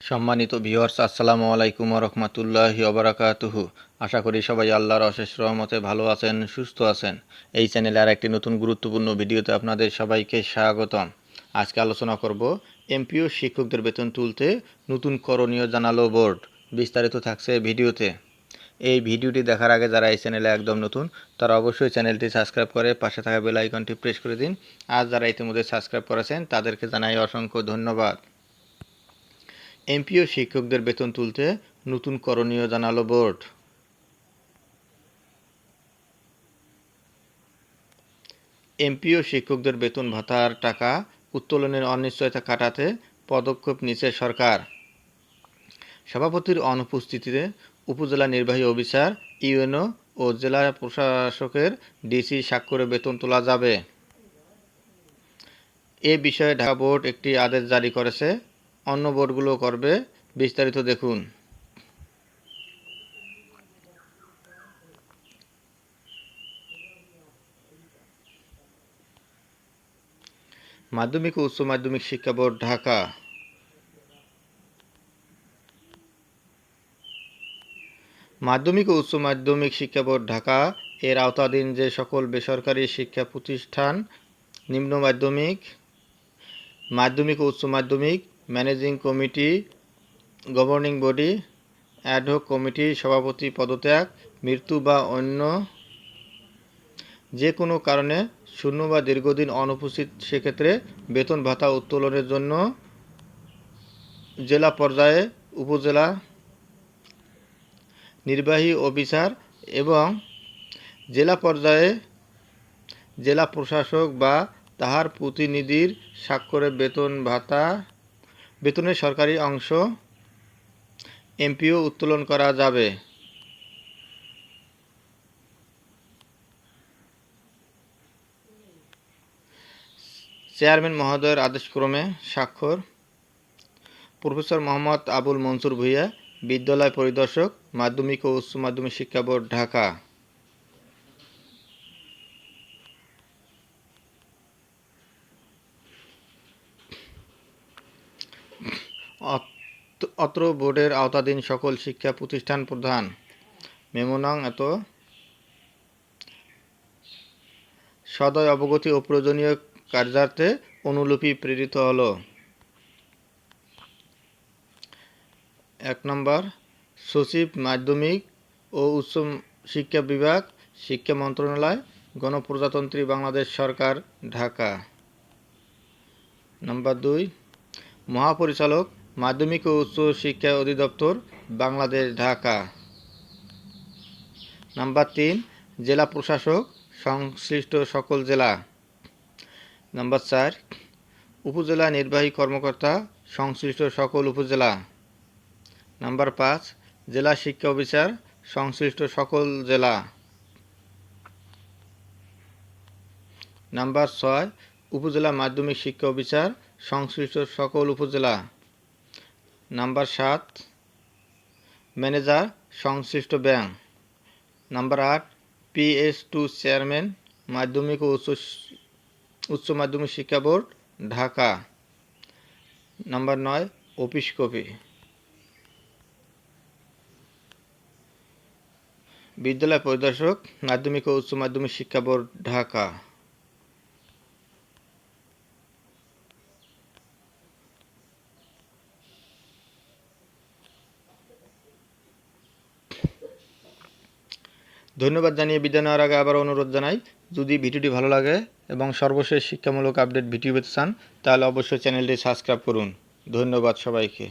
সম্মানিত ভিউয়ার্স, আসসালামু আলাইকুম ওয়া রাহমাতুল্লাহি ওয়া বারাকাতুহু। আশা করি সবাই আল্লাহর অশেষ রহমতে ভালো আছেন, সুস্থ আছেন। এই চ্যানেলে আর একটি নতুন গুরুত্বপূর্ণ ভিডিওতে আপনাদের সবাইকে স্বাগতম। আজকে আলোচনা করব এমপিও শিক্ষকদের বেতন তুলতে নতুন করণীয় জানালো বোর্ড। বিস্তারিত থাকছে ভিডিওতে। এই ভিডিওটি দেখার আগে যারা এই চ্যানেলে একদম নতুন তারা অবশ্যই চ্যানেলটি সাবস্ক্রাইব করে পাশে থাকা বেল আইকনটি প্রেস করে দিন। আর যারা ইতিমধ্যে সাবস্ক্রাইব করেছেন তাদেরকে জানাই অসংখ্য ধন্যবাদ। এমপিও শিক্ষকদের বেতন তুলতে নতুন করণীয় জানালো বোর্ড। এমপিও শিক্ষকদের বেতন ভাতার টাকা উত্তোলনের অনিশ্চয়তা কাটাতে পদক্ষেপ নিচ্ছে সরকার। সভাপতির অনুপস্থিতিতে উপজেলা নির্বাহী অফিসার, ইউএনও ও জেলা প্রশাসকের ডিসি স্বাক্ষরে বেতন তোলা যাবে। এ বিষয়ে ঢাকা বোর্ড একটি আদেশ জারি করেছে। অন্য বোর্ডগুলো করবে, বিস্তারিত দেখুন। মাধ্যমিক ও উচ্চ মাধ্যমিক শিক্ষা বোর্ড, ঢাকা। মাধ্যমিক ও উচ্চ মাধ্যমিক শিক্ষা বোর্ড, ঢাকা এর আওতাধীন যে সকল বেসরকারি শিক্ষা প্রতিষ্ঠান নিম্ন মাধ্যমিক, মাধ্যমিক ও উচ্চ মাধ্যমিক, managing committee, governing body, ad hoc কমিটির সভাপতি পদত্যাগ, মৃত্যু বা অন্য যে কোনো কারণে শূন্য বা দীর্ঘদিন অনুপস্থিত, সেক্ষেত্রে বেতন ভাতা উত্তোলনের জন্য জেলা পর্যায়ে উপজেলা নির্বাহী অফিসার এবং জেলা পর্যায়ে জেলা প্রশাসক বা তাহার প্রতিনিধির স্বাক্ষরে বেতনের সরকারি অংশ এমপিও উত্তোলন করা যাবে। চেয়ারম্যান মহোদয়ের আদেশক্রমে স্বাক্ষর প্রফেসর মোহাম্মদ আবুল মনসুর ভূঁইয়া, বিদ্যালয় পরিদর্শক, মাধ্যমিক ও উচ্চ মাধ্যমিক শিক্ষা বোর্ড, ঢাকা। অত্র বোর্ডের আওতাধীন সকল শিক্ষা প্রতিষ্ঠান প্রধান মেমোনং এত সদয় অবগতি ও প্রয়োজনীয় কার্যার্থে অনুলিপি প্রেরিত হল। 1 নম্বর, সচিব, মাধ্যমিক ও উচ্চ শিক্ষা বিভাগ, শিক্ষা মন্ত্রণালয়, গণপ্রজাতন্ত্রী বাংলাদেশ সরকার, ঢাকা। নাম্বার 2, মহাপরিচালক, মাধ্যমিক ও উচ্চ শিক্ষা অধিদপ্তর, বাংলাদেশ, ঢাকা। নাম্বার 3, জেলা প্রশাসক, সংশ্লিষ্ট সকল জেলা। নাম্বার 4, উপজেলা নির্বাহী কর্মকর্তা, সংশ্লিষ্ট সকল উপজেলা। নাম্বার 5, জেলা শিক্ষা অফিসার, সংশ্লিষ্ট সকল জেলা। নাম্বার 6, উপজেলা মাধ্যমিক শিক্ষা অফিসার, সংশ্লিষ্ট সকল উপজেলা। নাম্বার 7, ম্যানেজার, সংশ্লিষ্ট ব্যাংক। নাম্বার 8, PS2 চেয়ারম্যান, মাধ্যমিক ও উচ্চ মাধ্যমিক শিক্ষা board, Dhaka. Number 9, office copy. বিদ্যালয় পরিদর্শক, মাধ্যমিক ও উচ্চ মাধ্যমিক শিক্ষা বোর্ড, ঢাকা। ধন্যবাদ জানিয়ে বিদায় নেওয়ার আগে আবার অনুরোধ জানাই, যদি ভিডিওটি ভালো লাগে এবং সর্বশেষ শিক্ষামূলক আপডেট ভিডিও পেতে চান তাহলে অবশ্যই চ্যানেলটি সাবস্ক্রাইব করুন। ধন্যবাদ সবাইকে।